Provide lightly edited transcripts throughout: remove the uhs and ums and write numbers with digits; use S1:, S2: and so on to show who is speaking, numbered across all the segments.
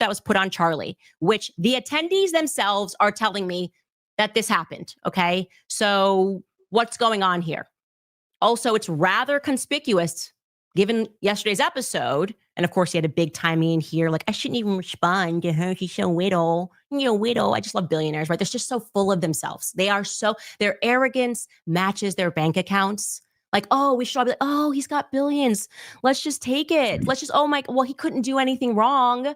S1: that was put on Charlie, which the attendees themselves are telling me that this happened. Okay. So what's going on here? Also, it's rather conspicuous given yesterday's episode. And of course, he had a big timing in here. Like, I shouldn't even respond to her. She's so widow. Widow. I just love billionaires, right? They're just so full of themselves. Their arrogance matches their bank accounts. Like, oh, we should all be like, oh, he's got billions. Let's just take it. Let's just, well, he couldn't do anything wrong.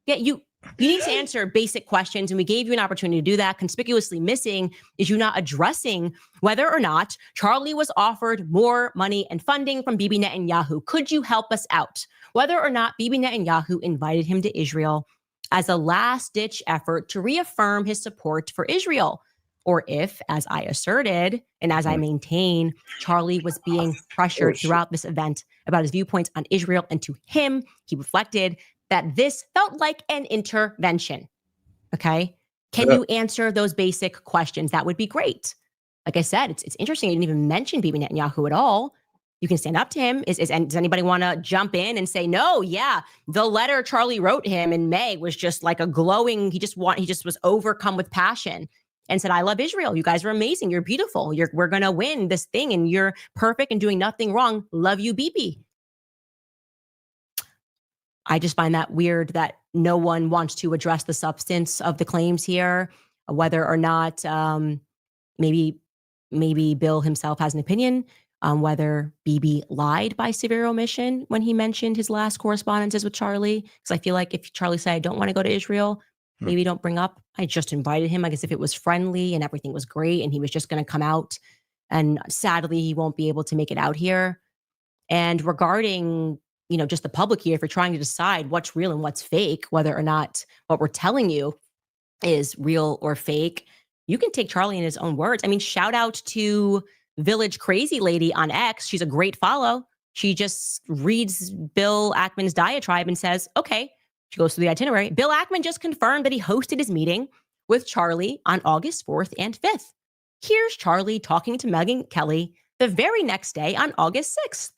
S1: Yeah, you need to answer basic questions, and we gave you an opportunity to do that. Conspicuously missing is you not addressing whether or not Charlie was offered more money and funding from Bibi Netanyahu. Could you help us out? Whether or not Bibi Netanyahu invited him to Israel as a last-ditch effort to reaffirm his support for Israel, or if, as I asserted and as I maintain, Charlie was being pressured throughout this event about his viewpoints on Israel, and to him, he reflected that this felt like an intervention. Okay. Can you answer those basic questions? That would be great. Like I said, it's interesting. You didn't even mention Bibi Netanyahu at all. You can stand up to him. And does anybody want to jump in and say, no, yeah, the letter Charlie wrote him in May was just like a glowing, he just was overcome with passion and said, I love Israel. You guys are amazing. You're beautiful. We're going to win this thing and you're perfect and doing nothing wrong. Love you, Bibi. I just find that weird that no one wants to address the substance of the claims here, whether or not maybe Bill himself has an opinion on whether Bibi lied by severe omission when he mentioned his last correspondences with Charlie. Because I feel like if Charlie said, I don't want to go to Israel, maybe don't bring up, I just invited him. I guess if it was friendly and everything was great and he was just going to come out, and sadly, he won't be able to make it out here. And regarding just the public here, if you're trying to decide what's real and what's fake, whether or not what we're telling you is real or fake, you can take Charlie in his own words. I mean, shout out to Village Crazy Lady on X. She's a great follow. She just reads Bill Ackman's diatribe and says, okay, she goes through the itinerary. Bill Ackman just confirmed that he hosted his meeting with Charlie on August 4th and 5th. Here's Charlie talking to Megyn Kelly the very next day on August 6th.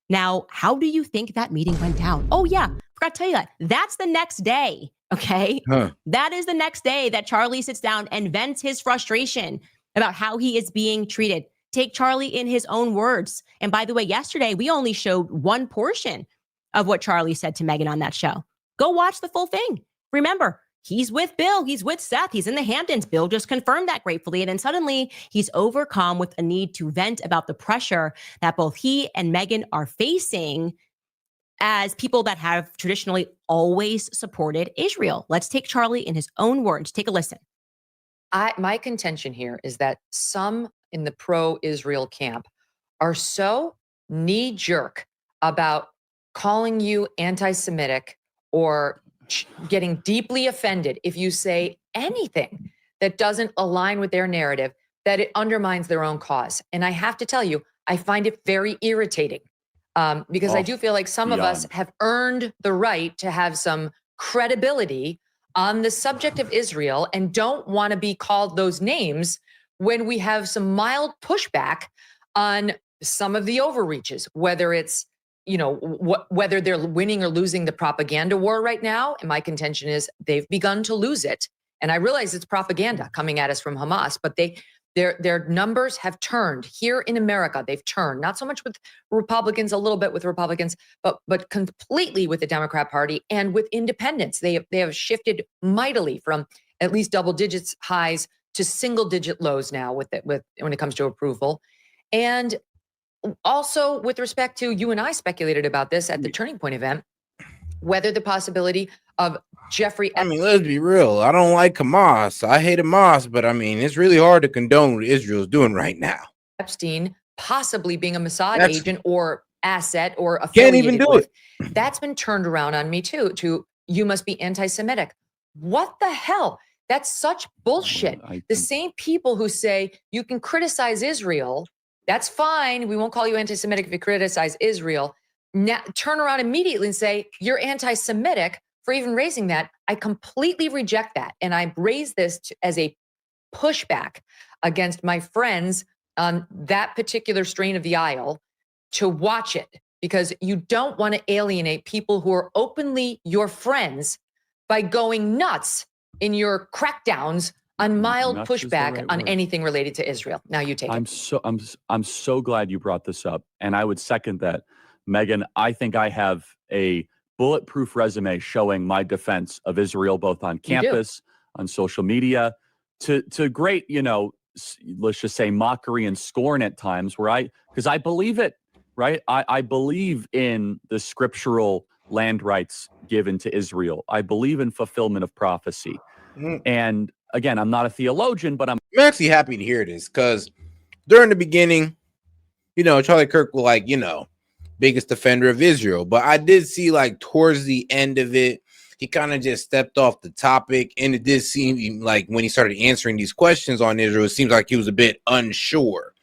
S1: Now, how do you think that meeting went down? Oh, yeah, forgot to tell you that. That's the next day, okay? That is the next day that Charlie sits down and vents his frustration about how he is being treated. Take Charlie in his own words. And by the way, yesterday, we only showed one portion of what Charlie said to Megyn on that show. Go watch the full thing. Remember, he's with Bill. He's with Seth. He's in the Hamptons. Bill just confirmed that gratefully. And then suddenly he's overcome with a need to vent about the pressure that both he and Megyn are facing as people that have traditionally always supported Israel. Let's take Charlie in his own words. Take a listen.
S2: My contention here is that some in the pro-Israel camp are so knee-jerk about calling you anti-Semitic or getting deeply offended if you say anything that doesn't align with their narrative, that it undermines their own cause. And I have to tell you, I find it very irritating because I do feel like some of us have earned the right to have some credibility on the subject of Israel and don't want to be called those names when we have some mild pushback on some of the overreaches, whether it's whether they're winning or losing the propaganda war right now. And my contention is they've begun to lose it. And I realize it's propaganda coming at us from Hamas, but their numbers have turned here in America. They've turned, not so much with Republicans, a little bit with Republicans, but completely with the Democrat Party and with independents. They have shifted mightily from at least double digits highs to single digit lows now with when it comes to approval. And also, with respect to, you and I speculated about this at the Turning Point event, whether the possibility of Jeffrey.
S3: I mean, let's be real. I don't like Hamas. I hate Hamas, but I mean, it's really hard to condone what Israel's doing right now.
S2: Epstein possibly being a Mossad agent or asset or affiliated
S3: can't even do
S2: with.
S3: it.
S2: That's been turned around on me too. To you must be anti-Semitic. What the hell? That's such bullshit. The same people who say you can criticize Israel. That's fine. We won't call you anti-Semitic if you criticize Israel. Now, turn around immediately and say you're anti-Semitic for even raising that. I completely reject that. And I raise this as a pushback against my friends on that particular strain of the aisle to watch it, because you don't want to alienate people who are openly your friends by going nuts in your crackdowns on mild
S4: Nuts is the
S2: pushback
S4: right
S2: on
S4: word.
S2: anything related to Israel. Now you take it.
S4: I'm so glad you brought this up, and I would second that, Megan. I think I have a bulletproof resume showing my defense of Israel, both on campus, on social media, to great, let's just say mockery and scorn at times, because I believe it, right? I believe in the scriptural land rights given to Israel. I believe in fulfillment of prophecy. And again, I'm not a theologian, but I'm
S3: actually happy to hear this, because during the beginning, Charlie Kirk was like, biggest defender of Israel. But I did see, like, towards the end of it, he kind of just stepped off the topic. And it did seem like when he started answering these questions on Israel, it seems like he was a bit unsure.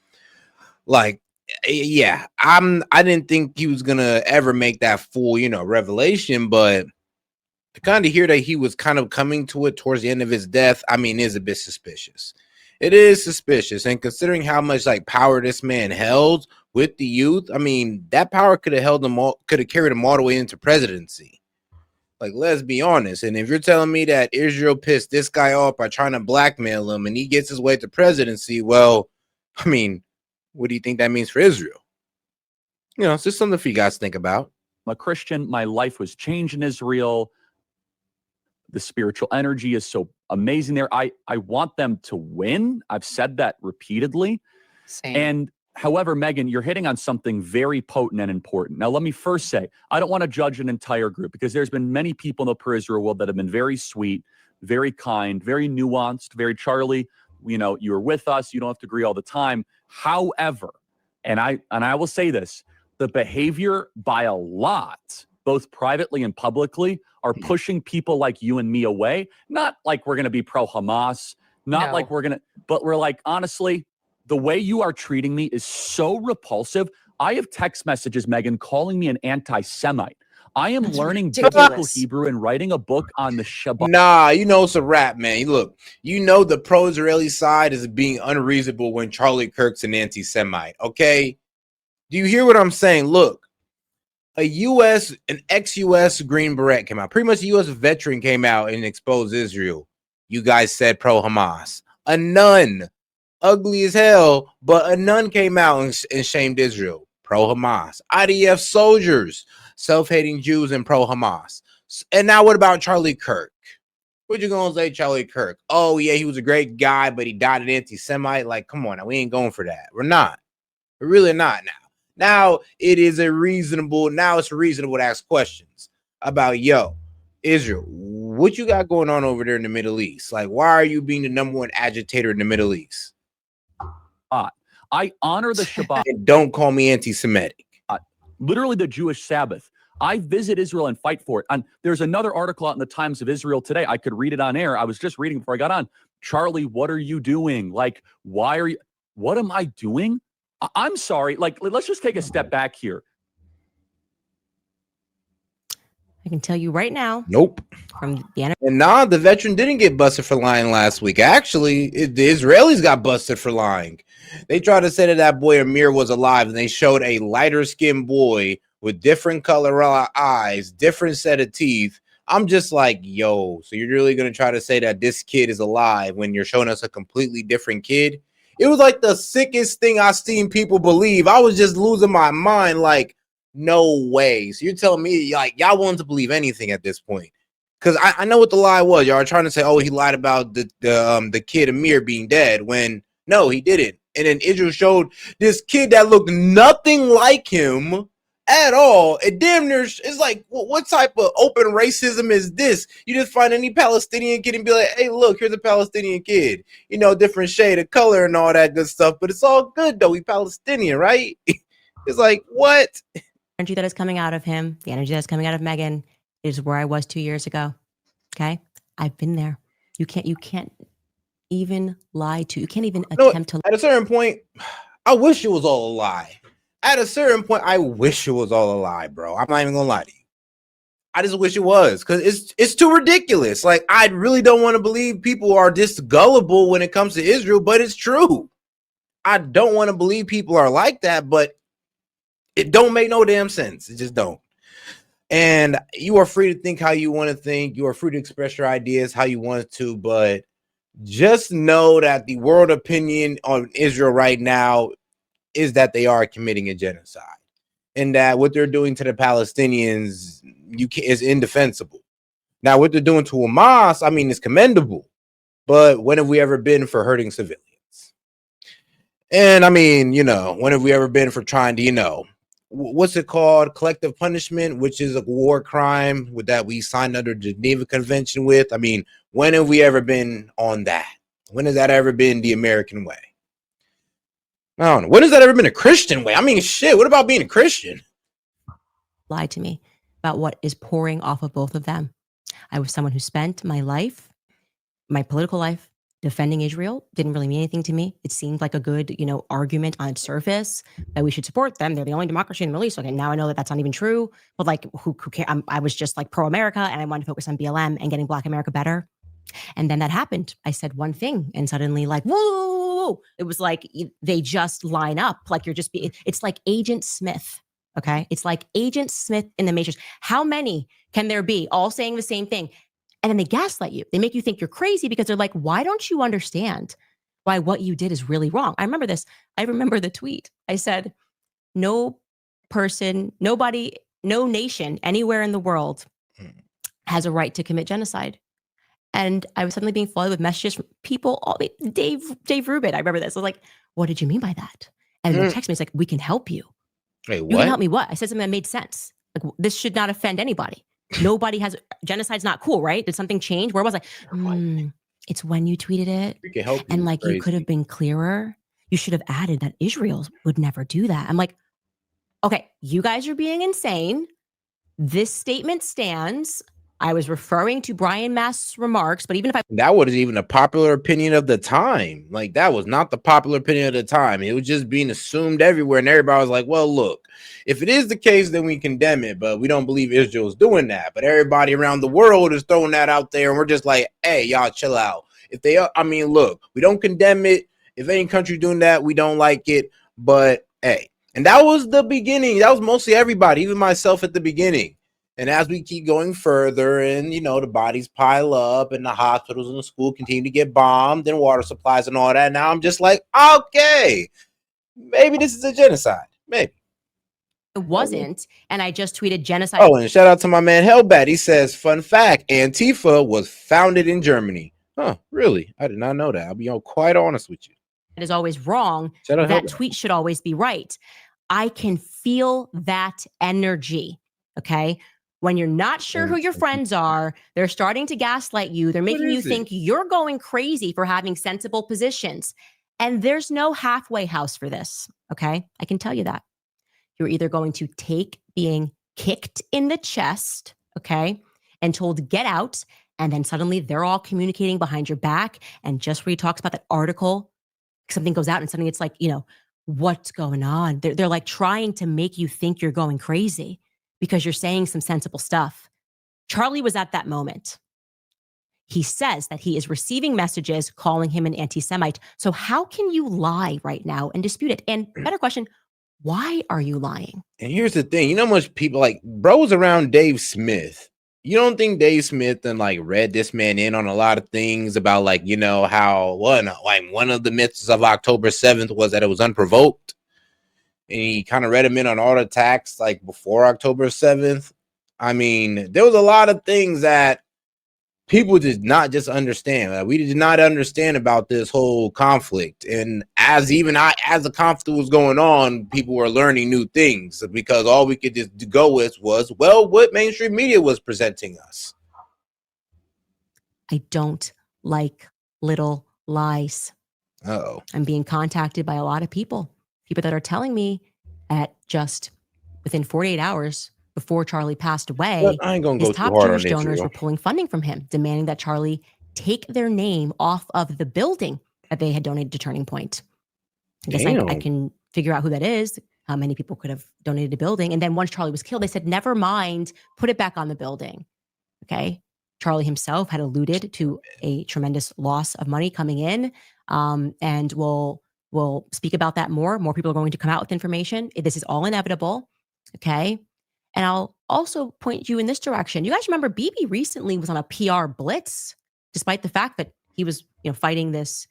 S3: Like, yeah, I didn't think he was going to ever make that full, revelation. But to kind of hear that he was kind of coming to it towards the end of his death, I mean, is a bit suspicious. It is suspicious. And considering how much, like, power this man held with the youth, I mean, that power could have held him all, could have carried him all the way into presidency. Like, let's be honest. And if you're telling me that Israel pissed this guy off by trying to blackmail him and he gets his way to presidency, well, I mean, what do you think that means for Israel? It's just something for you guys to think about.
S4: a Christian. My life was changed in Israel. The spiritual energy is so amazing there. I want them to win. I've said that repeatedly.
S2: Same.
S4: And however, Megan, you're hitting on something very potent and important. Now, let me first say, I don't want to judge an entire group, because there's been many people in the pro-Israel world that have been very sweet, very kind, very nuanced, very Charlie. You were with us. You don't have to agree all the time. However, and I will say this, the behavior by a lot, both privately and publicly, are pushing people like you and me away. Not like we're going to be pro-Hamas, not like we're going to, but we're like, honestly, the way you are treating me is so repulsive. I have text messages, Megan, calling me an anti-Semite. I am learning biblical Hebrew and writing a book on the Shabbat.
S3: Nah, it's a wrap, man. Look, the pro-Israeli side is being unreasonable when Charlie Kirk's an anti-Semite, okay? Do you hear what I'm saying? Look, an ex-U.S. Green Beret came out. Pretty much a U.S. veteran came out and exposed Israel. You guys said pro-Hamas. A nun, ugly as hell, but a nun came out and shamed Israel. Pro-Hamas. IDF soldiers, self-hating Jews, and pro-Hamas. And now what about Charlie Kirk? What you gonna say, Charlie Kirk? Oh, yeah, he was a great guy, but he died an anti-Semite. Like, come on, now, we ain't going for that. We're not. We're really not now. Now it's reasonable to ask questions about, Israel, what you got going on over there in the Middle East? Like, why are you being the number one agitator in the Middle East?
S4: I honor the Shabbat.
S3: And don't call me anti-Semitic.
S4: Literally the Jewish Sabbath. I visit Israel and fight for it. And there's another article out in the Times of Israel today. I could read it on air. I was just reading before I got on. Charlie, what are you doing? Like, what am I doing? I'm sorry. Like, let's just take a step back here.
S1: I can tell you right now.
S3: Nope.
S1: From the
S3: And the veteran didn't get busted for lying last week. Actually, the Israelis got busted for lying. They tried to say that boy Amir was alive, and they showed a lighter-skinned boy with different color eyes, different set of teeth. I'm just like, yo, so you're really going to try to say that this kid is alive when you're showing us a completely different kid? It was like the sickest thing I've seen people believe. I was just losing my mind. Like, no way. So you're telling me, like, y'all willing to believe anything at this point? Because I know what the lie was. Y'all are trying to say, oh, he lied about the kid Amir being dead, when no, he didn't. And then Israel showed this kid that looked nothing like him at all. It damn near, it's like, what type of open racism is this? You just find any Palestinian kid and be like, hey, look, here's a Palestinian kid. Different shade of color and all that good stuff. But it's all good, though. We Palestinian, right? It's like, what?
S1: energy that is coming out of him, the energy that's coming out of Megan, is where I was 2 years ago. Okay? I've been there. You can't even lie to, you can't even attempt to.
S3: At a certain point, I wish it was all a lie. At a certain point, I wish it was all a lie, bro. I'm not even gonna lie to you. I just wish it was, because it's too ridiculous. Like, I really don't want to believe people are this gullible when it comes to Israel, but it's true. I don't want to believe people are like that, but it don't make no damn sense. It just don't. And you are free to think how you want to think. You are free to express your ideas how you want to, but just know that the world opinion on Israel right now is that they are committing a genocide, and that what they're doing to the Palestinians is indefensible. Now, what they're doing to Hamas, I mean, is commendable, but when have we ever been for hurting civilians? And I mean, when have we ever been for trying to, what's it called? Collective punishment, which is a war crime that we signed under the Geneva Convention with. I mean, when have we ever been on that? When has that ever been the American way? I don't know. When has that ever been a Christian way? I mean, shit, what about being a Christian?
S1: Lied to me about what is pouring off of both of them. I was someone who spent my life, my political life, defending Israel. Didn't really mean anything to me. It seemed like a good, argument on surface that we should support them. They're the only democracy in the Middle East. Okay, now I know that that's not even true. But like, who cares? I was just like pro-America, and I wanted to focus on BLM and getting Black America better. And then that happened. I said one thing, and suddenly, like, whoa! It was like they just line up. Like you're just it's like Agent Smith. Okay, it's like Agent Smith in the Matrix. How many can there be all saying the same thing? And then they gaslight you. They make you think you're crazy because they're like, why don't you understand why what you did is really wrong? I remember this. I remember the tweet. I said, no person, nobody, no nation anywhere in the world has a right to commit genocide. And I was suddenly being flooded with messages from people, Dave Rubin. I remember this. I was like, what did you mean by that? And they text me, it's like, we can help you.
S3: Wait, what?
S1: You can help me what? I said something that made sense. Like, this should not offend anybody. Nobody has, genocide's not cool, right? Did something change? Where was I? It's when you tweeted it.
S3: We can help you.
S1: And like, you could have been clearer. You should have added that Israel would never do that. I'm like, okay, you guys are being insane. This statement stands. I was referring to Brian Mast's remarks, but even if
S3: that wasn't even a popular opinion of the time. Like, that was not the popular opinion of the time. It was just being assumed everywhere, and everybody was like, well, look, if it is the case, then we condemn it, but we don't believe Israel's doing that. But everybody around the world is throwing that out there, and we're just like, hey, y'all chill out. If they are, I mean, look, we don't condemn it. If any country doing that, we don't like it. But hey, and that was the beginning. That was mostly everybody, even myself at the beginning. And as we keep going further and, the bodies pile up and the hospitals and the school continue to get bombed and water supplies and all that, now I'm just like, okay, maybe this is a genocide. Maybe.
S1: it wasn't, and I just tweeted genocide.
S3: Oh, and shout out to my man Hellbat. He says, fun fact, Antifa was founded in Germany. Huh, really? I did not know that. I'll be quite honest with you.
S1: It is always wrong.
S3: Shout out
S1: That
S3: Hellbat.
S1: tweet should always be right. I can feel that energy, okay? When you're not sure who your friends are, they're starting to gaslight you. They're making you think you're going crazy for having sensible positions. And there's no halfway house for this, okay? I can tell you that. You're either going to take being kicked in the chest, okay, and told get out, and then suddenly they're all communicating behind your back. And just where he talks about that article, something goes out and suddenly it's like, what's going on? They're like trying to make you think you're going crazy because you're saying some sensible stuff. Charlie was at that moment. He says that he is receiving messages calling him an anti-Semite. So how can you lie right now and dispute it? And better question, why are you lying?
S3: And here's the thing, how much people like bros around Dave Smith. You don't think Dave Smith then read this man in on a lot of things about how one of the myths of October 7th was that it was unprovoked, and he kind of read him in on all the attacks before October 7th. I mean, there was a lot of things that people did not just understand. We did not understand about this whole conflict. And as the conflict was going on, people were learning new things because all we could just go with was, what mainstream media was presenting us.
S1: I don't like little lies.
S3: Uh-oh.
S1: I'm being contacted by a lot of people that are telling me at just within 48 hours before Charlie passed away,
S3: I ain't gonna
S1: his
S3: go
S1: top
S3: too hard
S1: Jewish
S3: on
S1: donors
S3: Israel.
S1: were pulling funding from him, demanding that Charlie take their name off of the building that they had donated to Turning Point. I guess I can figure out who that is, how many people could have donated a building. And then once Charlie was killed, they said, never mind, put it back on the building. Okay. Charlie himself had alluded to a tremendous loss of money coming in. And we'll speak about that more. More people are going to come out with information. This is all inevitable. Okay. And I'll also point you in this direction. You guys remember Bibi recently was on a PR blitz, despite the fact that he was, fighting this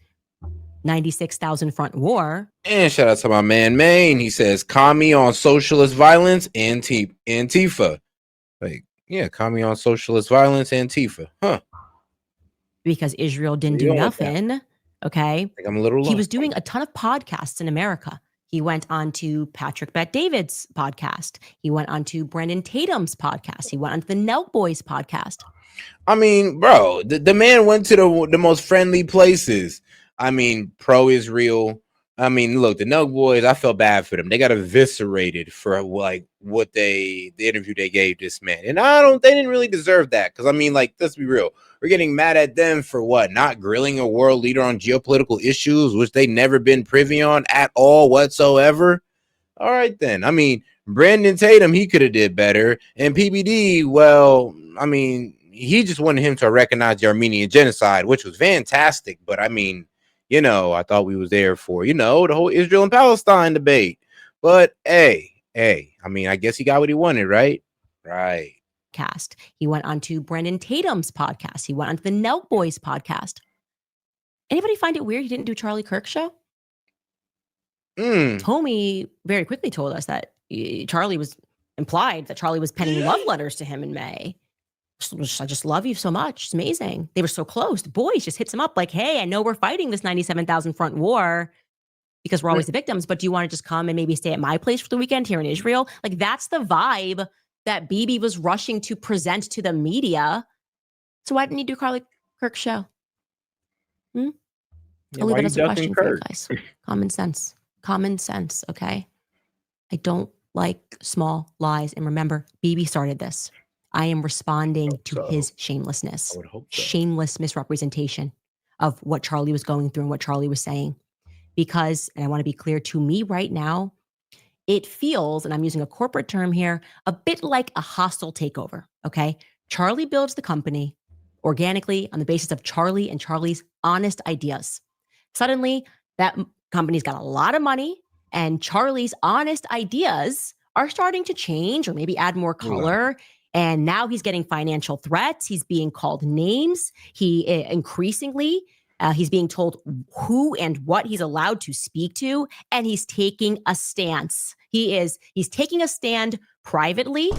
S1: 96,000 front war.
S3: And shout out to my man Maine. He says, "Commie on socialist violence, Antifa." Like, yeah, commie on socialist violence, Antifa. Huh?
S1: Because Israel didn't
S3: Where
S1: do
S3: you going with that?
S1: nothing. Okay.
S3: Like, I'm a little
S1: He
S3: lost.
S1: was doing a ton of podcasts in America. He went on to Patrick Bet-David's podcast. He went on to Brandon Tatum's podcast. He went on to the Nelk Boys podcast.
S3: I mean, bro, the man went to the most friendly places. I mean, pro-Israel. I mean, look, the Nelk Boys, I felt bad for them. They got eviscerated for like the interview they gave this man. And they didn't really deserve that. Because I mean, like, let's be real. We're getting mad at them for what? Not grilling a world leader on geopolitical issues, which they never been privy on at all whatsoever. All right, then. I mean, Brandon Tatum, he could have did better. And PBD, well, I mean, he just wanted him to recognize the Armenian genocide, which was fantastic. But I mean, I thought we was there for, the whole Israel and Palestine debate. But hey, I mean, I guess he got what he wanted, right? Right.
S1: He went on to Brandon Tatum's podcast. He went on to the Nelk Boys podcast. Anybody find it weird he didn't do Charlie Kirk's show? Tommy very quickly told us that Charlie was penning love letters to him in May. I just love you so much. It's amazing. They were so close. The boys just hits him up like, hey, I know we're fighting this 97,000 front war because we're always the victims, but do you want to just come and maybe stay at my place for the weekend here in Israel? Like, that's the vibe that Bibi was rushing to present to the media. So why didn't he do Charlie Kirk's show? I'll leave that as a question for you guys. Common sense, okay? I don't like small lies. And remember, Bibi started this. I am responding to his shamelessness.
S3: I would hope so.
S1: Shameless misrepresentation of what Charlie was going through and what Charlie was saying. Because, and I want to be clear, to me right now, it feels, and I'm using a corporate term here, a bit like a hostile takeover, okay? Charlie builds the company organically on the basis of Charlie and Charlie's honest ideas. Suddenly, that company's got a lot of money, and Charlie's honest ideas are starting to change or maybe add more color. And now he's getting financial threats. He's being called names. He increasingly, he's being told who and what he's allowed to speak to, and he's taking a stance. He's taking a stand privately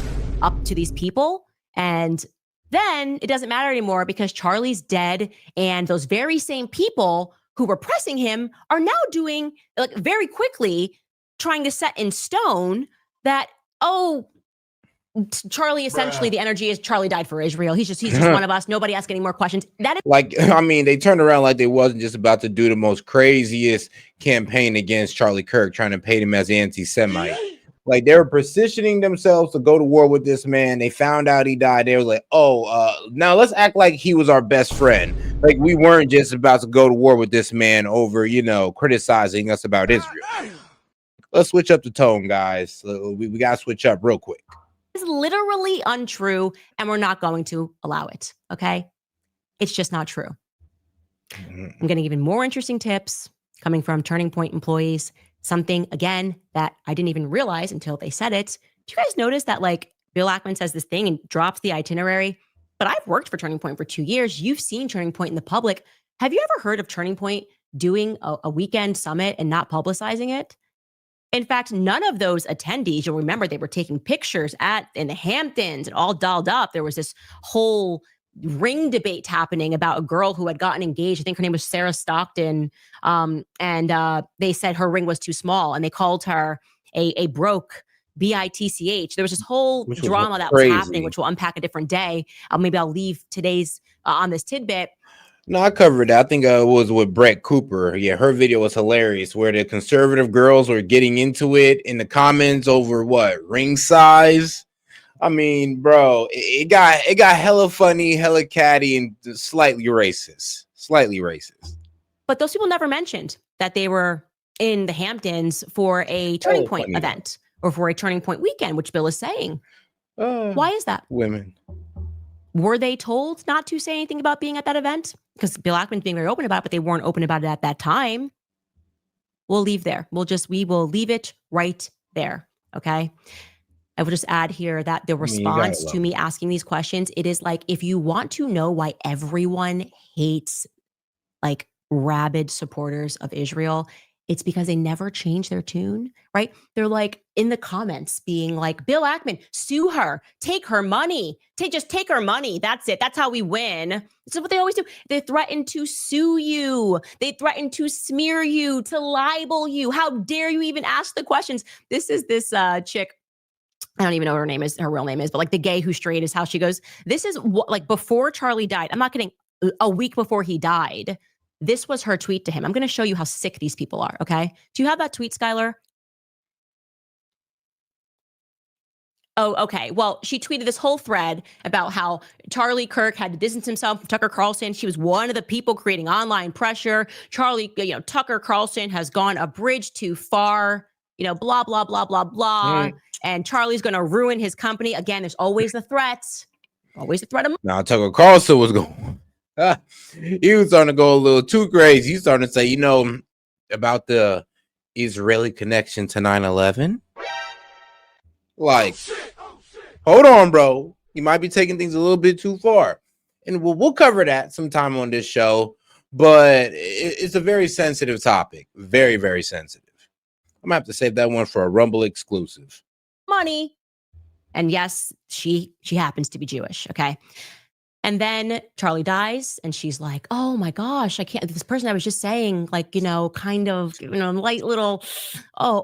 S1: up to these people, and then it doesn't matter anymore because Charlie's dead, and those very same people who were pressing him are now doing, like, very quickly trying to set in stone that, Charlie, essentially, the energy is Charlie died for Israel. He's just one of us. Nobody ask any more questions. That is
S3: like, I mean, they turned around like they wasn't just about to do the most craziest campaign against Charlie Kirk, trying to paint him as anti-Semite. Like, they were positioning themselves to go to war with this man. They found out he died. They were like, now let's act like he was our best friend. Like, we weren't just about to go to war with this man over, criticizing us about Israel. Let's switch up the tone, guys. We got to switch up real quick.
S1: Is literally untrue, and we're not going to allow it. Okay, it's just not true. I'm getting even more interesting tips coming from Turning Point employees. Something, again, that I didn't even realize until they said it. Do you guys notice that, like, Bill Ackman says this thing and drops the itinerary? But I've worked for Turning Point for 2 years. You've seen Turning Point in the public. Have you ever heard of Turning Point doing a weekend summit and not publicizing it? In fact, none of those attendees, you'll remember, they were taking pictures in the Hamptons and all dolled up. There was this whole ring debate happening about a girl who had gotten engaged. I think her name was Sarah Stockton. And they said her ring was too small, and they called her a broke, bitch. There was this whole drama that was happening, which we'll unpack a different day. Maybe I'll leave today's on this tidbit.
S3: No, I covered that. I think it was with Brett Cooper. Yeah, her video was hilarious, where the conservative girls were getting into it in the comments over ring size. I mean, bro, it got hella funny, hella catty, and slightly racist.
S1: But those people never mentioned that they were in the Hamptons for a Turning Point event or for a Turning Point weekend, which Bill is saying. Why is that?
S3: Women.
S1: Were they told not to say anything about being at that event? Because Bill Ackman's being very open about it, but they weren't open about it at that time. We'll leave there. We will leave it right there. Okay. I will just add here that the
S3: I mean, you gotta
S1: response
S3: love
S1: to me asking these questions, it is like, if you want to know why everyone hates like rabid supporters of Israel, it's because they never change their tune, right? They're like in the comments being like, Bill Ackman, sue her, take her money, just take her money. That's it. That's how we win. This is what they always do. They threaten to sue you. They threaten to smear you, to libel you. How dare you even ask the questions? This is this chick. I don't even know what her real name is, but like the gay who straight is how she goes. This is like before Charlie died. I'm not kidding. A week before he died, this was her tweet to him. I'm going to show you how sick these people are. Okay. Do you have that tweet, Skylar? Oh, okay. Well, she tweeted this whole thread about how Charlie Kirk had to distance himself from Tucker Carlson. She was one of the people creating online pressure. Tucker Carlson has gone a bridge too far, blah, blah, blah, blah, blah. And Charlie's going to ruin his company. Again, there's always the threats. Always the threat of.
S3: Now, Tucker Carlson was going. He was starting to go a little too crazy. He's starting to say, about the Israeli connection to 9/11. Like, hold on, bro. You might be taking things a little bit too far. And we'll cover that sometime on this show. But it's a very sensitive topic. Very, very sensitive. I'm going to have to save that one for a Rumble exclusive.
S1: Money. And yes, she happens to be Jewish. Okay. And then Charlie dies and she's like, oh my gosh, I can't, this person I was just saying, like, light little,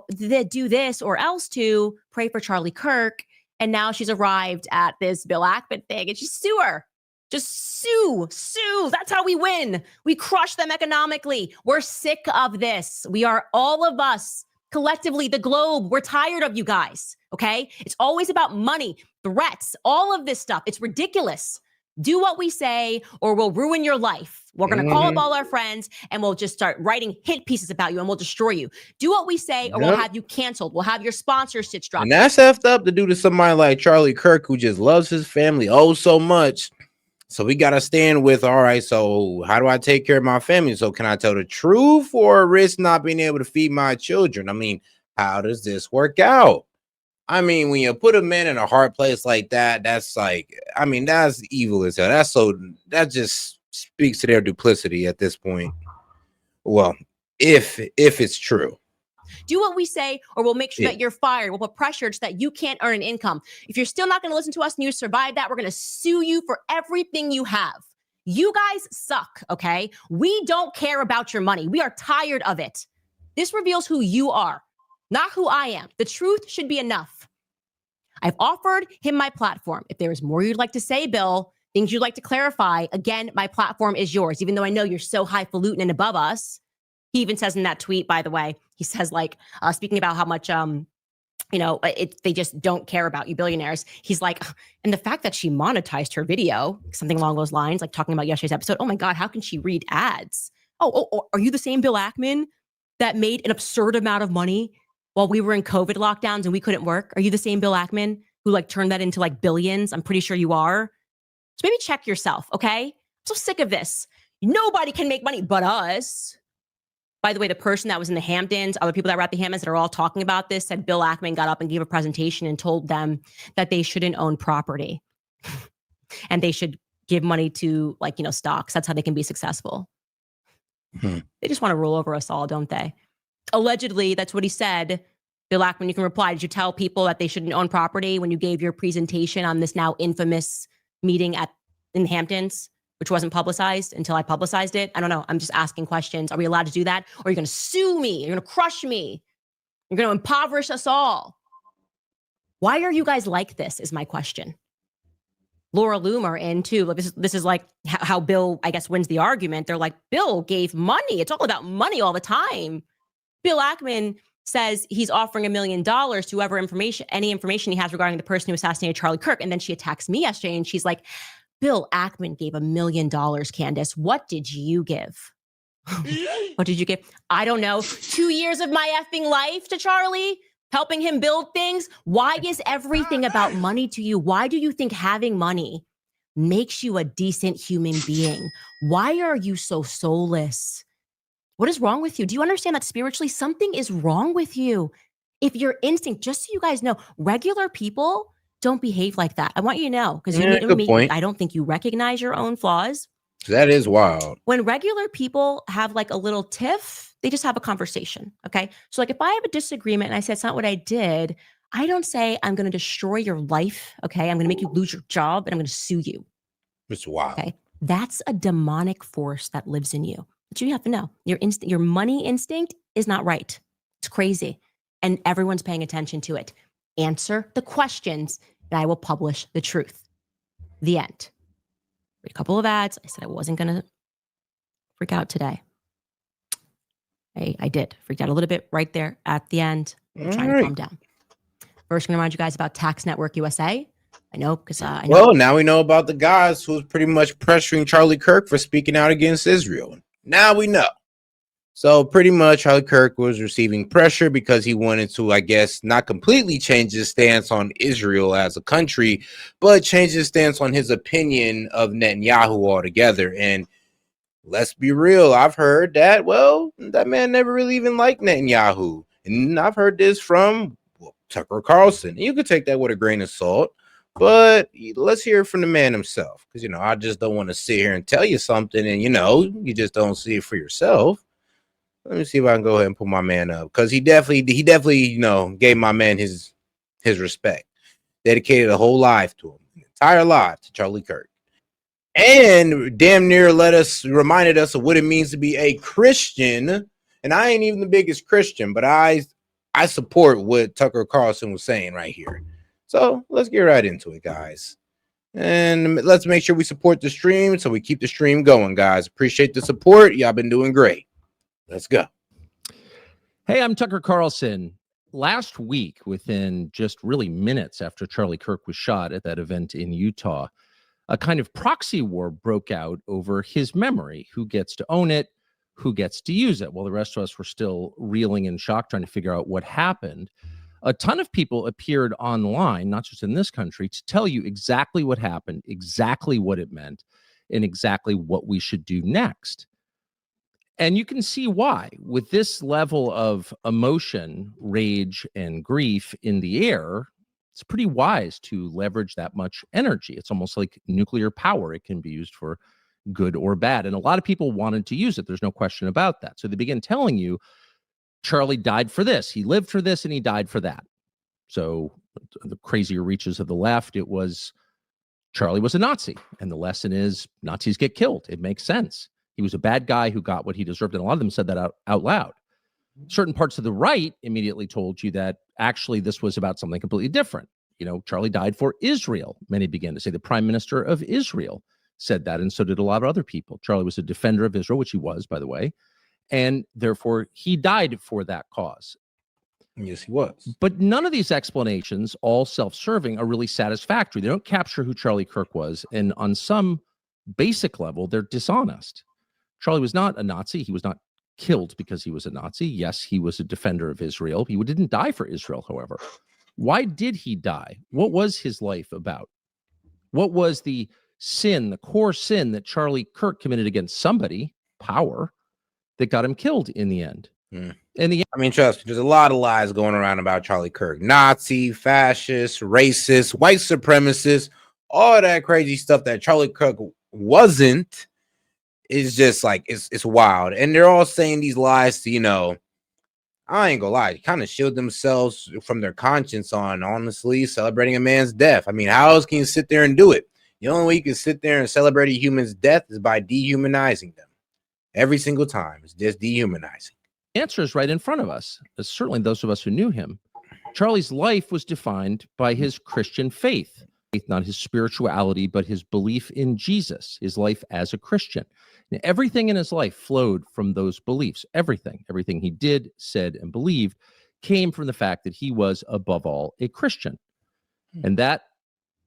S1: they do this or else to pray for Charlie Kirk. And now she's arrived at this Bill Ackman thing and she's sue her. Just sue. That's how we win. We crush them economically. We're sick of this. We are, all of us collectively, the globe, we're tired of you guys. Okay. It's always about money, threats, all of this stuff. It's ridiculous. Do what we say or we'll ruin your life. We're going to call up all our friends and we'll just start writing hit pieces about you and we'll destroy you. Do what we say or we'll have you canceled. We'll have your sponsorships dropped.
S3: And that's effed up to do to somebody like Charlie Kirk, who just loves his family so much. So we got to stand with, all right, so how do I take care of my family? So can I tell the truth or risk not being able to feed my children? I mean, how does this work out? I mean, when you put a man in a hard place like that, that's like, I mean, that's evil as hell. That just speaks to their duplicity at this point. Well, if it's true.
S1: Do what we say or we'll make sure that you're fired. We'll put pressure so that you can't earn an income. If you're still not going to listen to us and you survive that, we're going to sue you for everything you have. You guys suck, okay? We don't care about your money. We are tired of it. This reveals who you are, not who I am. The truth should be enough. I've offered him my platform. If there is more you'd like to say, Bill, things you'd like to clarify, again, my platform is yours, even though I know you're so highfalutin and above us. He even says in that tweet, by the way, he says, like, speaking about how much, they just don't care about you billionaires. He's like, and the fact that she monetized her video, something along those lines, like talking about yesterday's episode. Oh my God, how can she read ads? Oh, are you the same Bill Ackman that made an absurd amount of money while we were in COVID lockdowns and we couldn't work? Are you the same Bill Ackman who like turned that into like billions? I'm pretty sure you are. So maybe check yourself, okay? I'm so sick of this. Nobody can make money but us. By the way, the person that was in the Hamptons, other people that were at the Hamptons that are all talking about this, said Bill Ackman got up and gave a presentation and told them that they shouldn't own property and they should give money to stocks. That's how they can be successful. They just want to rule over us all, don't they? Allegedly, that's what he said. Bill Ackman, you can reply. Did you tell people that they shouldn't own property when you gave your presentation on this now infamous meeting in the Hamptons, which wasn't publicized until I publicized it? I don't know. I'm just asking questions. Are we allowed to do that? Or are you going to sue me? You're going to crush me. You're going to impoverish us all. Why are you guys like this is my question. Laura Loomer in too. This is like how Bill, I guess, wins the argument. They're like, Bill gave money. It's all about money all the time. Bill Ackman says he's offering $1 million to whoever any information he has regarding the person who assassinated Charlie Kirk. And then she attacks me yesterday and she's like, Bill Ackman gave $1 million, Candace. What did you give? What did you give? I don't know. 2 years of my effing life to Charlie, helping him build things. Why is everything about money to you? Why do you think having money makes you a decent human being? Why are you so soulless? What is wrong with you? Do you understand that spiritually something is wrong with you? If your instinct, just so you guys know, regular people don't behave like that. I want you to know, because
S3: Yeah, good point.
S1: I don't think you recognize your own flaws.
S3: That is wild.
S1: When regular people have like a little tiff, they just have a conversation. Okay. So, like, if I have a disagreement and I say it's not what I did, I don't say I'm going to destroy your life. Okay. I'm going to make you lose your job and I'm going to sue you.
S3: It's wild.
S1: Okay. That's a demonic force that lives in you. But you have to know your money instinct is not right. It's crazy. And everyone's paying attention to it. Answer the questions and I will publish the truth. The end. Read a couple of ads. I said I wasn't going to freak out today. I did. Freaked out a little bit right there at the end. I'm trying to calm down. First, I'm going to remind you guys about Tax Network USA. I know, because I know.
S3: Well, now we know about the guys who's pretty much pressuring Charlie Kirk for speaking out against Israel. Now we know. So pretty much Charlie Kirk was receiving pressure because he wanted to, I guess, not completely change his stance on Israel as a country, but change his stance on his opinion of Netanyahu altogether. And let's be real, I've heard that, well, that man never really even liked Netanyahu. And I've heard this from Tucker Carlson. You could take that with a grain of salt, but let's hear it from the man himself. Because, I just don't want to sit here and tell you something and, you just don't see it for yourself. Let me see if I can go ahead and put my man up, because he definitely, gave my man his respect, dedicated a whole life to him, an entire life to Charlie Kirk, and damn near reminded us of what it means to be a Christian. And I ain't even the biggest Christian, but I support what Tucker Carlson was saying right here. So let's get right into it, guys. And let's make sure we support the stream so we keep the stream going, guys. Appreciate the support. Y'all been doing great. Let's go.
S5: Hey, I'm Tucker Carlson. Last week, within just really minutes after Charlie Kirk was shot at that event in Utah, a kind of proxy war broke out over his memory. Who gets to own it? Who gets to use it? While the rest of us were still reeling in shock, trying to figure out what happened. A ton of people appeared online, not just in this country, to tell you exactly what happened, exactly what it meant, and exactly what we should do next. And you can see why. With this level of emotion, rage, and grief in the air, it's pretty wise to leverage that much energy. It's almost like nuclear power. It can be used for good or bad. And a lot of people wanted to use it. There's no question about that. So they begin telling you, Charlie died for this, he lived for this, and he died for that. So the crazier reaches of the left, it was Charlie was a Nazi. And the lesson is Nazis get killed. It makes sense. He was a bad guy who got what he deserved. And a lot of them said that out loud. Certain parts of the right immediately told you that actually this was about something completely different. Charlie died for Israel. Many began to say the prime minister of Israel said that. And so did a lot of other people. Charlie was a defender of Israel, which he was, by the way. And therefore, he died for that cause.
S3: Yes, he was.
S5: But none of these explanations, all self-serving, are really satisfactory. They don't capture who Charlie Kirk was. And on some basic level, they're dishonest. Charlie was not a Nazi. He was not killed because he was a Nazi. Yes, he was a defender of Israel. He didn't die for Israel, however. Why did he die? What was his life about? What was the sin, the core sin that Charlie Kirk committed against somebody, power, that got him killed in the end?
S3: Trust me, there's a lot of lies going around about Charlie Kirk. Nazi, fascist, racist, white supremacist, all that crazy stuff that Charlie Kirk wasn't. Is just like it's wild, and they're all saying these lies to I ain't gonna lie, kind of shield themselves from their conscience on honestly celebrating a man's death. How else can you sit there and do it? The only way you can sit there and celebrate a human's death is by dehumanizing them. Every single time, it's just dehumanizing.
S5: The answer is right in front of us. Certainly, those of us who knew him, Charlie's life was defined by his Christian faith. Not his spirituality, but his belief in Jesus, his life as a Christian. And everything in his life flowed from those beliefs. Everything he did, said, and believed came from the fact that he was, above all, a Christian. And that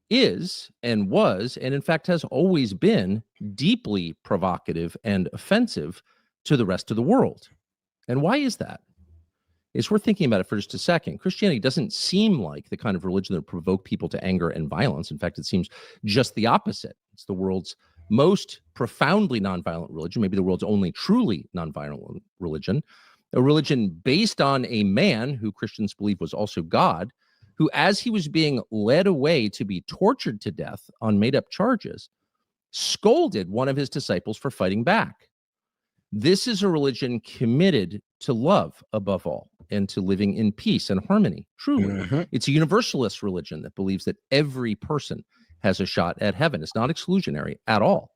S5: is and was, and in fact has always been, deeply provocative and offensive to the rest of the world. And why is that? It's worth thinking about it for just a second. Christianity doesn't seem like the kind of religion that provoke people to anger and violence. In fact, it seems just the opposite. It's the world's most profoundly nonviolent religion, maybe the world's only truly nonviolent religion, a religion based on a man who Christians believe was also God, who, as he was being led away to be tortured to death on made-up charges, scolded one of his disciples for fighting back. This is a religion committed to love above all and to living in peace and harmony, truly. It's a universalist religion that believes that every person has a shot at heaven. It's not exclusionary at all.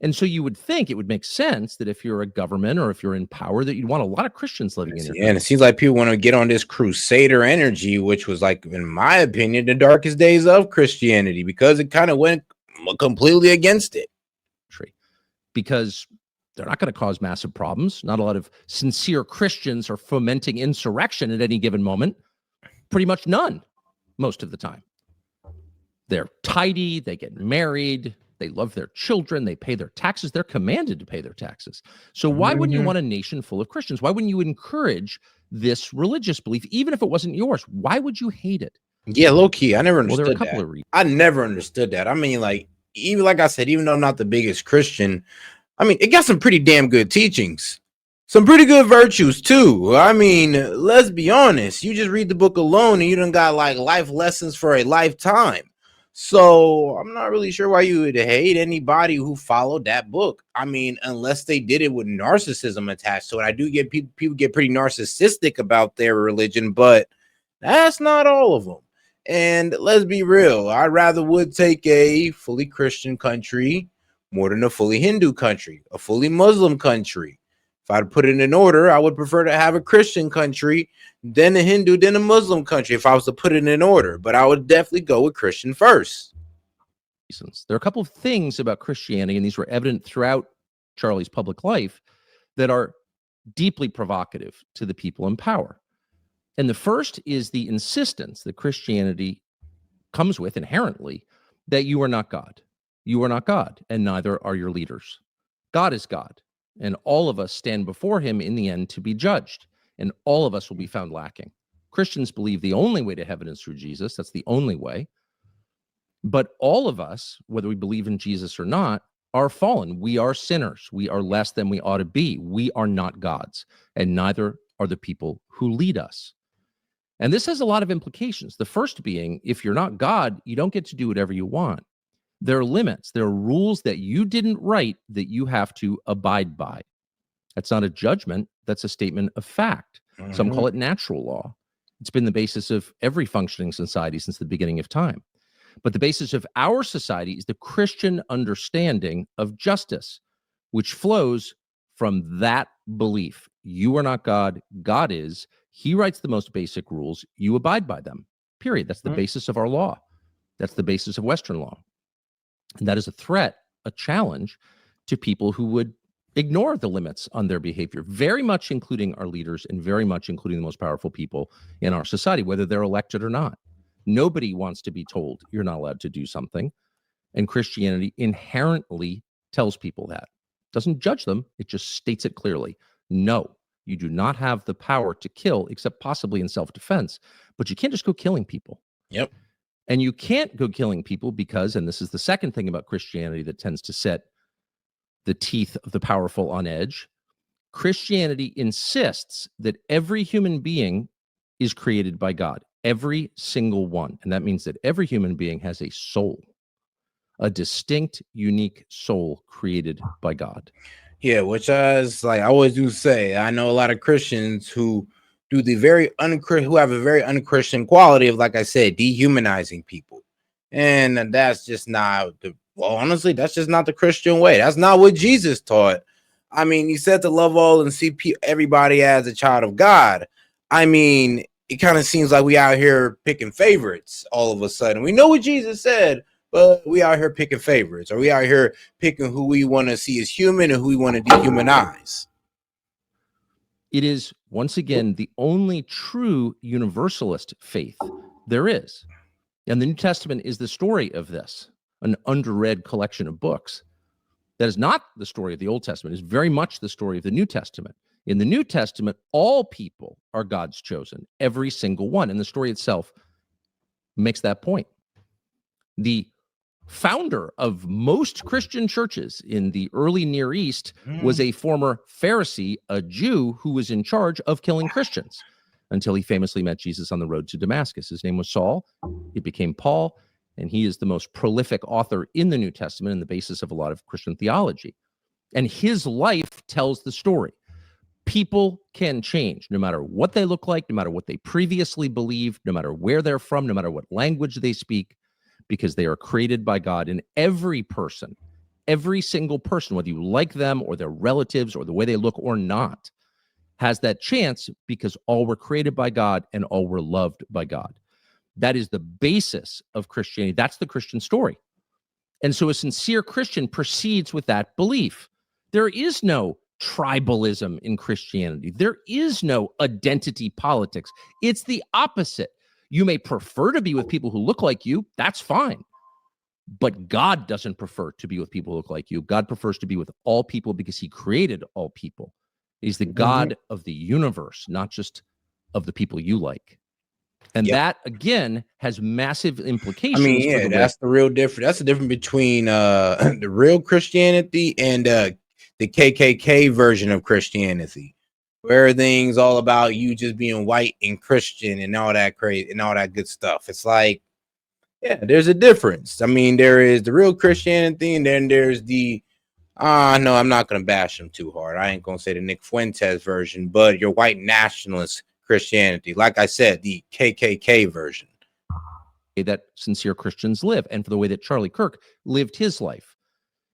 S5: And so you would think it would make sense that if you're a government or if you're in power, that you'd want a lot of Christians living in your
S3: country. And it seems like people want to get on this crusader energy, which was, like, in my opinion, the darkest days of Christianity, because it kind of went completely against it.
S5: Because they're not going to cause massive problems. Not a lot of sincere Christians are fomenting insurrection at any given moment. Pretty much none, most of the time. They're tidy, they get married, they love their children, they pay their taxes, they're commanded to pay their taxes. So why wouldn't you want a nation full of Christians? Why wouldn't you encourage this religious belief, even if it wasn't yours? Why would you hate it?
S3: Yeah, low key, I never understood
S5: there are a couple
S3: that.
S5: of reasons.
S3: I never understood that. I mean, like, even like I said, even though I'm not the biggest Christian, I mean, it got some pretty damn good teachings. Some pretty good virtues, too. I mean, let's be honest. You just read the book alone and you done got, like, life lessons for a lifetime. So I'm not really sure why you would hate anybody who followed that book. I mean, unless they did it with narcissism attached to it. I do get people get pretty narcissistic about their religion, but that's not all of them. And let's be real. I rather would take a fully Christian country more than a fully Hindu country, a fully Muslim country. If I'd put it in order, I would prefer to have a Christian country, then a Hindu, then a Muslim country, if I was to put it in order. But I would definitely go with Christian first.
S5: There are a couple of things about Christianity, and these were evident throughout Charlie's public life, that are deeply provocative to the people in power. And the first is the insistence that Christianity comes with inherently that you are not God. You are not God, and neither are your leaders. God is God, and all of us stand before him in the end to be judged, and all of us will be found lacking. Christians believe the only way to heaven is through Jesus. That's the only way. But all of us, whether we believe in Jesus or not, are fallen. We are sinners. We are less than we ought to be. We are not gods, and neither are the people who lead us. And this has a lot of implications. The first being, if you're not God, you don't get to do whatever you want. There are limits. There are rules that you didn't write that you have to abide by. That's not a judgment. That's a statement of fact. Some call it natural law. It's been the basis of every functioning society since the beginning of time. But the basis of our society is the Christian understanding of justice, which flows from that belief. You are not God. God is. He writes the most basic rules. You abide by them, period. That's the basis of our law. That's the basis of Western law. And that is a threat, a challenge to people who would ignore the limits on their behavior, very much including our leaders and very much including the most powerful people in our society, whether they're elected or not. Nobody wants to be told you're not allowed to do something. And Christianity inherently tells people that. It doesn't judge them. It just states it clearly. No, you do not have the power to kill, except possibly in self-defense. But you can't just go killing people.
S3: Yep.
S5: And you can't go killing people because, and this is the second thing about Christianity that tends to set the teeth of the powerful on edge, Christianity insists that every human being is created by God, every single one. And that means that every human being has a soul, a distinct, unique soul created by God.
S3: Yeah, which is, like I always do say, I know a lot of Christians who do the very who have a very unchristian quality of, like I said, dehumanizing people. And that's just not honestly, that's just not the Christian way. That's not what Jesus taught. I mean, he said to love all and see everybody as a child of God. I mean, it kind of seems like we out here picking favorites all of a sudden. We know what Jesus said, but we out here picking favorites, or we out here picking who we want to see as human and who we want to dehumanize.
S5: It is, once again, the only true universalist faith there is. And the New Testament is the story of this, an underread collection of books. That is not the story of the Old Testament. It's very much the story of the New Testament. In the New Testament, all people are God's chosen, every single one. And the story itself makes that point. The founder of most Christian churches in the early Near East was a former Pharisee, a Jew who was in charge of killing Christians until he famously met Jesus on the road to Damascus. His name was Saul. He became Paul, and he is the most prolific author in the New Testament and the basis of a lot of Christian theology. And his life tells the story. People can change no matter what they look like, no matter what they previously believed, no matter where they're from, no matter what language they speak, because they are created by God. And every person, every single person, whether you like them or their relatives or the way they look or not, has that chance because all were created by God and all were loved by God. That is the basis of Christianity. That's the Christian story. And so a sincere Christian proceeds with that belief. There is no tribalism in Christianity. There is no identity politics. It's the opposite. You may prefer to be with people who look like you. That's fine. But God doesn't prefer to be with people who look like you. God prefers to be with all people because he created all people. He's the God of the universe, not just of the people you like. And that, again, has massive implications.
S3: I mean, yeah, that's the real difference. That's the difference between the real Christianity and the KKK version of Christianity, where everything's all about you just being white and Christian and all that crazy and all that good stuff. It's like, yeah, there's a difference. I mean, there is the real Christianity, and then there's the no, I'm not gonna bash him too hard. I ain't gonna say the Nick Fuentes version, but your white nationalist Christianity, like I said, the KKK version.
S5: That sincere Christians live, and for the way that Charlie Kirk lived his life.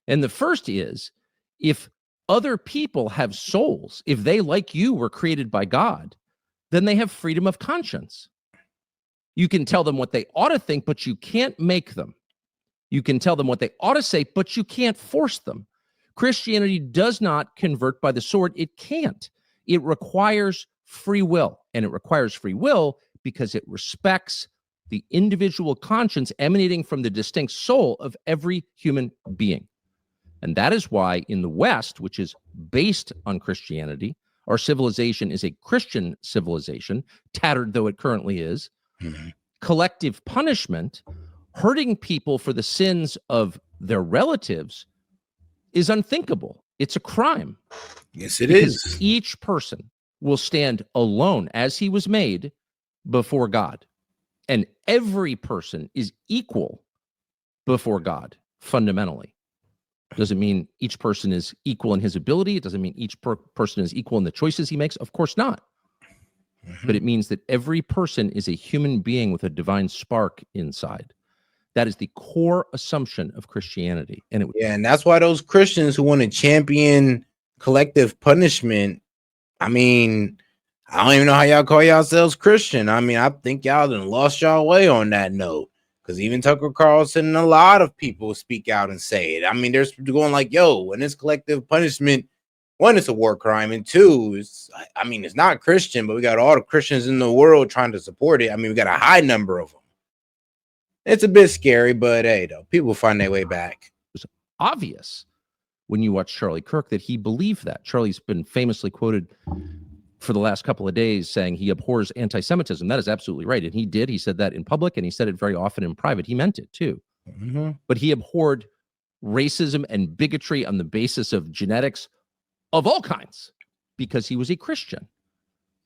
S5: And the first is, if other people have souls, if they, like you, were created by God, then they have freedom of conscience. You can tell them what they ought to think, but you can't make them. You can tell them what they ought to say, but you can't force them. Christianity does not convert by the sword. It can't. It requires free will, and it requires free will because it respects the individual conscience emanating from the distinct soul of every human being. And that is why in the West, which is based on Christianity, our civilization is a Christian civilization, tattered though it currently is. Collective punishment, hurting people for the sins of their relatives, is unthinkable. It's a crime.
S3: Yes, it is.
S5: Each person will stand alone as he was made before God. And every person is equal before God, fundamentally. Doesn't mean each person is equal in his ability. It doesn't mean each person is equal in the choices he makes. Of course not. But it means that every person is a human being with a divine spark inside. That is the core assumption of Christianity. And
S3: and that's why those Christians who want to champion collective punishment, I mean, I don't even know how y'all call yourselves Christian. I mean, I think y'all done lost y'all way on that note. Because even Tucker Carlson and a lot of people speak out and say it. I mean, they're going like, yo, when it's collective punishment, one, it's a war crime, and two, it's not Christian, but we got all the Christians in the world trying to support it. I mean, we got a high number of them. It's a bit scary, but hey, though, people find their way back.
S5: It's obvious when you watch Charlie Kirk that he believed that. Charlie's been famously quoted for the last couple of days saying he abhors anti-Semitism. That is absolutely right. And he did. He said that in public, and he said it very often in private. He meant it too. But he abhorred racism and bigotry on the basis of genetics of all kinds because he was a Christian.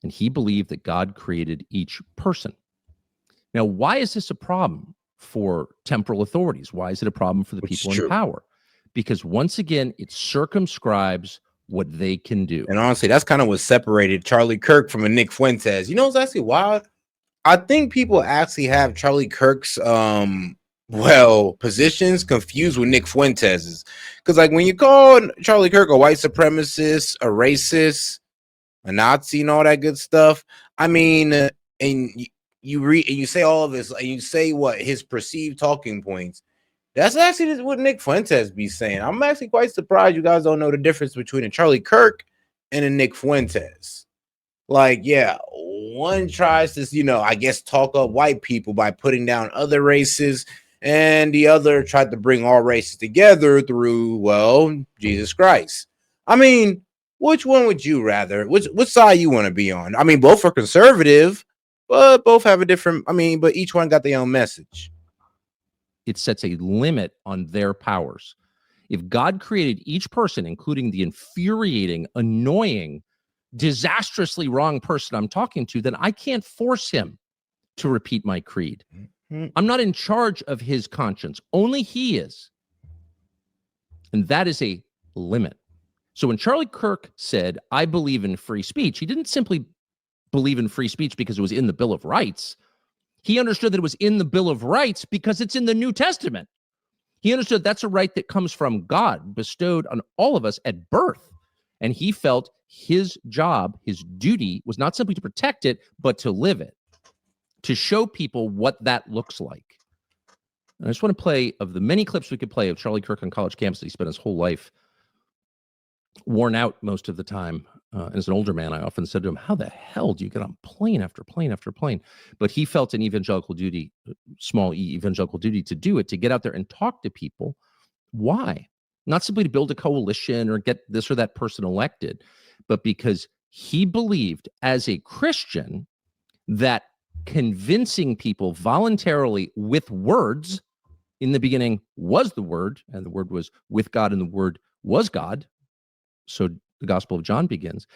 S5: And he believed that God created each person. Now, why is this a problem for temporal authorities? Why is it a problem for the people in power? Because once again, it circumscribes what they can do.
S3: And honestly, that's kind of what separated Charlie Kirk from a Nick Fuentes. You know what's actually wild? I think people actually have Charlie Kirk's positions confused with Nick Fuentes's. Because like when you call Charlie Kirk a white supremacist, a racist, a Nazi, and all that good stuff, I mean, and you read and you say all of this, and you say what his perceived talking points. That's actually what Nick Fuentes be saying. I'm actually quite surprised you guys don't know the difference between a Charlie Kirk and a Nick Fuentes. Like, yeah, one tries to, I guess, talk up white people by putting down other races, and the other tried to bring all races together through, Jesus Christ. I mean, which one would you rather? Which side you want to be on? I mean, both are conservative, but both have a different, but each one got their own message.
S5: It sets a limit on their powers. If God created each person, including the infuriating, annoying, disastrously wrong person I'm talking to, then I can't force him to repeat my creed. I'm not in charge of his conscience. Only he is. And that is a limit. So when Charlie Kirk said, I believe in free speech, he didn't simply believe in free speech because it was in the Bill of Rights. He understood that it was in the Bill of Rights because it's in the New Testament. He understood that's a right that comes from God, bestowed on all of us at birth. And he felt his job, his duty, was not simply to protect it, but to live it, to show people what that looks like. And I just want to play, of the many clips we could play of Charlie Kirk on college campus, he spent his whole life worn out most of the time. As an older man, I often said to him, how the hell do you get on plane after plane after plane? But he felt an evangelical duty, small e evangelical duty, to do it, to get out there and talk to people. Why? Not simply to build a coalition or get this or that person elected, but because he believed as a Christian that convincing people voluntarily with words, in the beginning was the Word, and the Word was with God, and the Word was God. So the Gospel of John begins.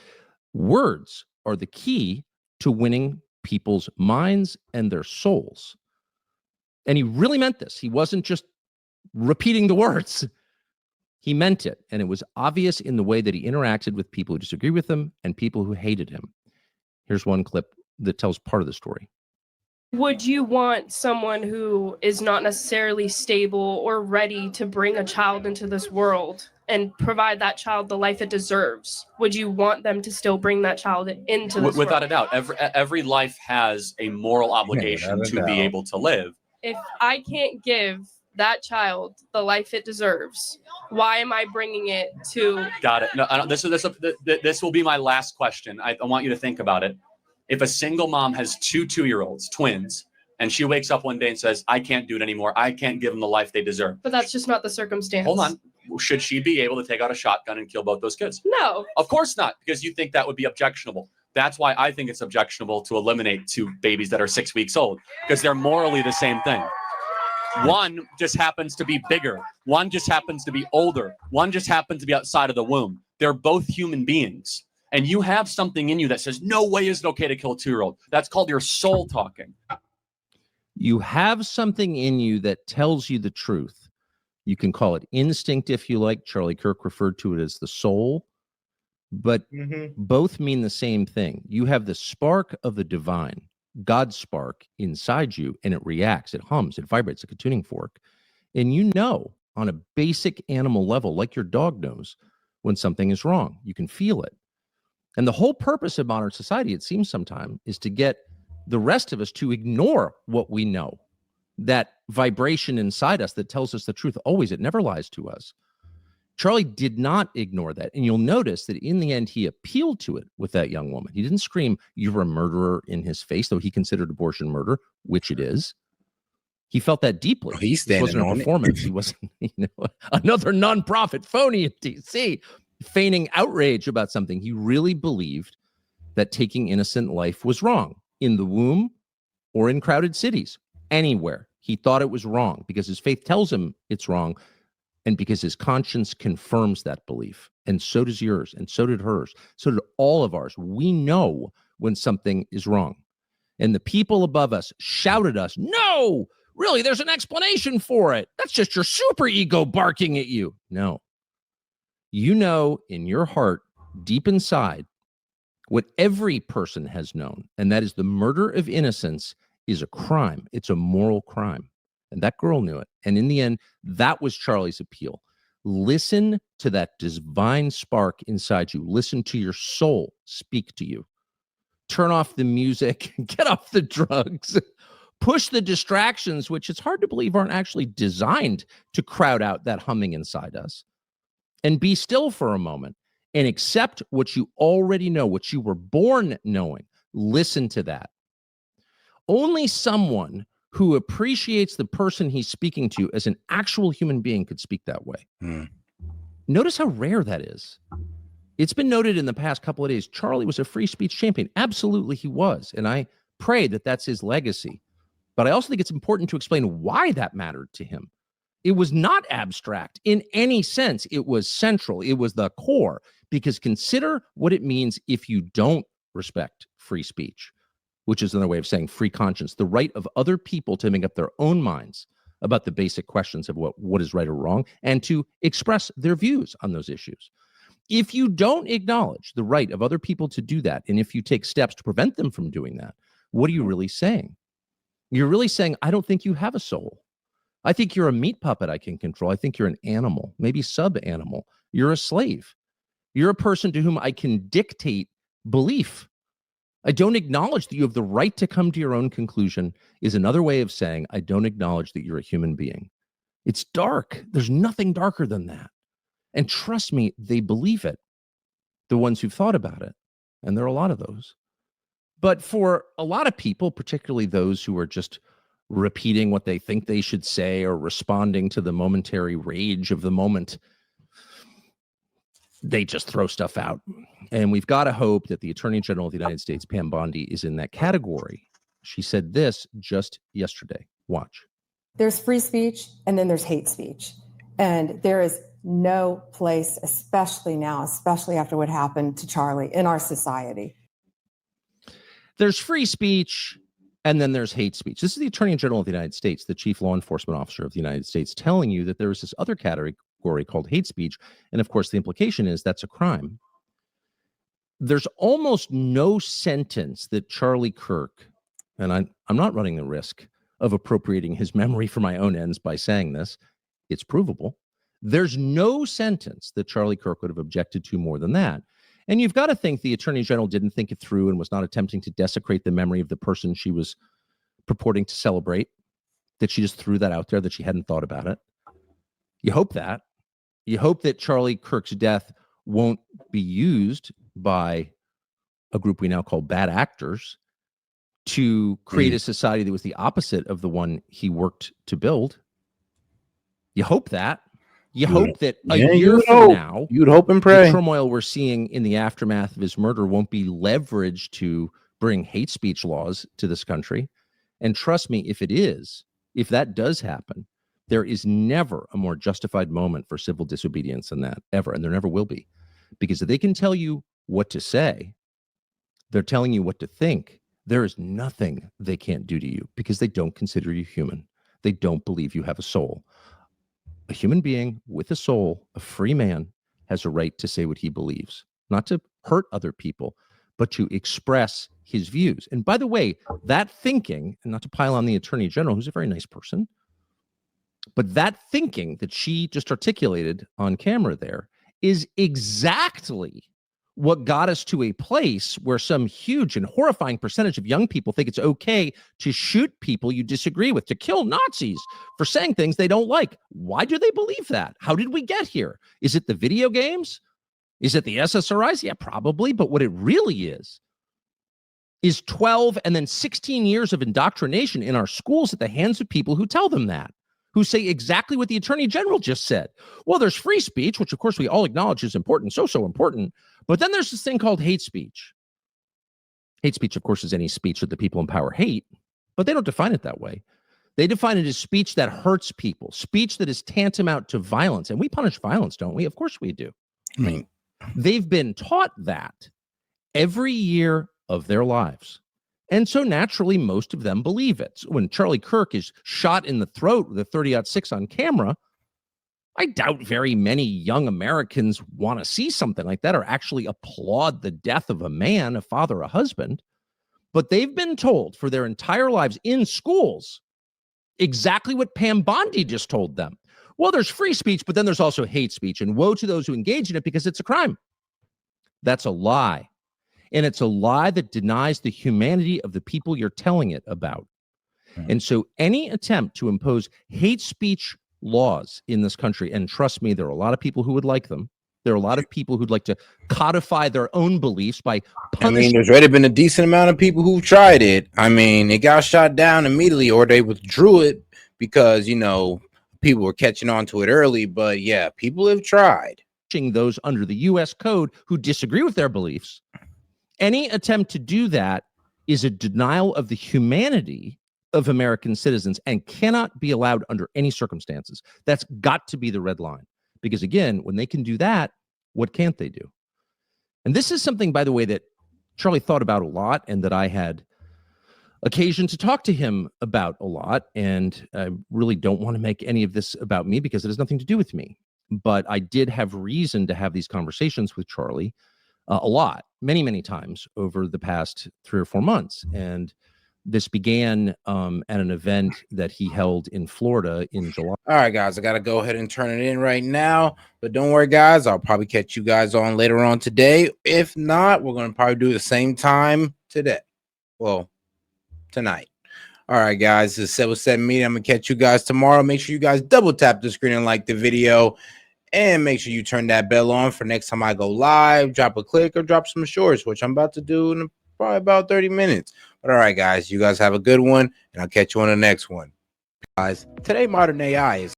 S5: Words are the key to winning people's minds and their souls. And he really meant this. He wasn't just repeating the words. He meant it. And it was obvious in the way that he interacted with people who disagree with him and people who hated him. Here's one clip that tells part of the story.
S6: Would you want someone who is not necessarily stable or ready to bring a child into this world and provide that child the life it deserves? Would you want them to still bring that child into this
S4: Without
S6: world?
S4: a doubt, every life has a moral obligation
S3: without a
S4: to be
S3: doubt.
S4: able to live.
S6: If I can't give that child the life it deserves, why am I bringing it to?
S4: Got it. No, this will be my last question. I want you to think about it. If a single mom has two 2-year-olds, twins, and she wakes up one day and says, I can't do it anymore, I can't give them the life they deserve.
S6: But that's just not the circumstance.
S4: Hold on. Should she be able to take out a shotgun and kill both those kids?
S6: No.
S4: Of course not, because you think that would be objectionable. That's why I think it's objectionable to eliminate 2 babies that are 6 weeks old, because they're morally the same thing. One just happens to be bigger. One just happens to be older. One just happens to be outside of the womb. They're both human beings. And you have something in you that says, no way is it okay to kill a 2-year-old. That's called your soul talking.
S5: You have something in you that tells you the truth. You can call it instinct if you like. Charlie Kirk referred to it as the soul. But both mean the same thing. You have the spark of the divine, God's spark inside you, and it reacts, it hums, it vibrates like a tuning fork. And you know on a basic animal level, like your dog knows, when something is wrong. You can feel it. And the whole purpose of modern society, it seems sometimes, is to get the rest of us to ignore what we know. That vibration inside us that tells us the truth, always, it never lies to us. Charlie did not ignore that. And you'll notice that in the end, he appealed to it with that young woman. He didn't scream, you're a murderer in his face, though he considered abortion murder, which it is. He felt that deeply.
S3: Oh, he's
S5: This
S3: standing
S5: wasn't a
S3: on it.
S5: performance. He wasn't, another nonprofit phony in DC feigning outrage about something. He really believed that taking innocent life was wrong in the womb or in crowded cities, anywhere. He thought it was wrong because his faith tells him it's wrong and because his conscience confirms that belief. And so does yours, and so did hers. So did all of ours. We know when something is wrong. And the people above us shouted us, no, really, there's an explanation for it. That's just your super ego barking at you. No. You know in your heart, deep inside, what every person has known, and that is the murder of innocence is a crime. It's a moral crime. And that girl knew it. And in the end, that was Charlie's appeal. Listen to that divine spark inside you. Listen to your soul speak to you. Turn off the music, get off the drugs, push the distractions, which it's hard to believe aren't actually designed to crowd out that humming inside us. And be still for a moment and accept what you already know, what you were born knowing. Listen to that. Only someone who appreciates the person he's speaking to as an actual human being could speak that way. Notice how rare that is. It's been noted in the past couple of days, Charlie was a free speech champion. Absolutely he was. And I pray that that's his legacy. But I also think it's important to explain why that mattered to him. It was not abstract in any sense. It was central. It was the core, because consider what it means if you don't respect free speech, which is another way of saying free conscience, the right of other people to make up their own minds about the basic questions of what is right or wrong, and to express their views on those issues. If you don't acknowledge the right of other people to do that, and if you take steps to prevent them from doing that, what are you really saying? You're really saying, I don't think you have a soul. I think you're a meat puppet I can control. I think you're an animal, maybe sub-animal. You're a slave. You're a person to whom I can dictate belief. I don't acknowledge that you have the right to come to your own conclusion is another way of saying I don't acknowledge that you're a human being. It's dark. There's nothing darker than that. And trust me, they believe it, the ones who've thought about it. And there are a lot of those. But for a lot of people, particularly those who are just repeating what they think they should say or responding to the momentary rage of the moment, they just throw stuff out. And we've got to hope that the Attorney General of the United States, Pam Bondi, is in that category. She said this just yesterday. Watch.
S7: There's free speech and then there's hate speech. And there is no place, especially now, especially after what happened to Charlie, in our society.
S5: There's free speech and then there's hate speech. This is the Attorney General of the United States, the Chief Law Enforcement Officer of the United States, telling you that there is this other category called hate speech. And of course, the implication is that's a crime. There's almost no sentence that Charlie Kirk, and I'm not running the risk of appropriating his memory for my own ends by saying this, it's provable. There's no sentence that Charlie Kirk would have objected to more than that. And you've got to think the Attorney General didn't think it through and was not attempting to desecrate the memory of the person she was purporting to celebrate, that she just threw that out there, that she hadn't thought about it. You hope that. You hope that Charlie Kirk's death won't be used by a group we now call bad actors to create a society that was the opposite of the one he worked to build. You hope that. You hope that a year from now,
S3: you'd hope and pray,
S5: the turmoil we're seeing in the aftermath of his murder won't be leveraged to bring hate speech laws to this country. And trust me, if it is, if that does happen, there is never a more justified moment for civil disobedience than that, ever. And there never will be. Because if they can tell you what to say, they're telling you what to think. There is nothing they can't do to you because they don't consider you human. They don't believe you have a soul. A human being with a soul, a free man, has a right to say what he believes, not to hurt other people, but to express his views. And by the way, that thinking, and not to pile on the Attorney General, who's a very nice person, but that thinking that she just articulated on camera there is exactly what got us to a place where some huge and horrifying percentage of young people think it's okay to shoot people you disagree with, to kill Nazis for saying things they don't like. Why do they believe that? How did we get here? Is it the video games? Is it the SSRIs? Yeah, probably. But what it really is 12 and then 16 years of indoctrination in our schools at the hands of people who tell them that, who say exactly what the Attorney General just said. Well, there's free speech, which of course we all acknowledge is important, so important. But then there's this thing called hate speech. Hate speech, of course, is any speech that the people in power hate, but they don't define it that way. They define it as speech that hurts people, speech that is tantamount to violence. And we punish violence, don't we? Of course we do.
S3: I mean,
S5: they've been taught that every year of their lives. And so naturally, most of them believe it. So when Charlie Kirk is shot in the throat with a 30-06 on camera, I doubt very many young Americans want to see something like that or actually applaud the death of a man, a father, a husband. But they've been told for their entire lives in schools exactly what Pam Bondi just told them. Well, there's free speech, but then there's also hate speech, and woe to those who engage in it because it's a crime. That's a lie. And it's a lie that denies the humanity of the people you're telling it about. And so any attempt to impose hate speech laws in this country, and trust me, there are a lot of people who would like them. There are a lot of people who'd like to codify their own beliefs by punishing.
S3: I mean, there's already been a decent amount of people who've tried it. I mean, it got shot down immediately, or they withdrew it because, you know, people were catching on to it early. But yeah, people have tried.
S5: Those under the U.S. code who disagree with their beliefs. Any attempt to do that is a denial of the humanity of American citizens and cannot be allowed under any circumstances. That's got to be the red line. Because again, when they can do that, what can't they do? And this is something, by the way, that Charlie thought about a lot and that I had occasion to talk to him about a lot. And I really don't want to make any of this about me because it has nothing to do with me. But I did have reason to have these conversations with Charlie a lot, many, many times over the past 3 or 4 months. And this began at an event that he held in Florida in July.
S3: All right, guys, I got to go ahead and turn it in right now. But don't worry, guys. I'll probably catch you guys on later on today. If not, we're going to probably do the same time today. Well, tonight. All right, guys. This is S.E.T Media. I'm going to catch you guys tomorrow. Make sure you guys double tap the screen and like the video. And make sure you turn that bell on for next time I go live. Drop a click or drop some shorts, which I'm about to do in probably about 30 minutes. But all right, guys, you guys have a good one, and I'll catch you on the next one. Guys, today modern AI is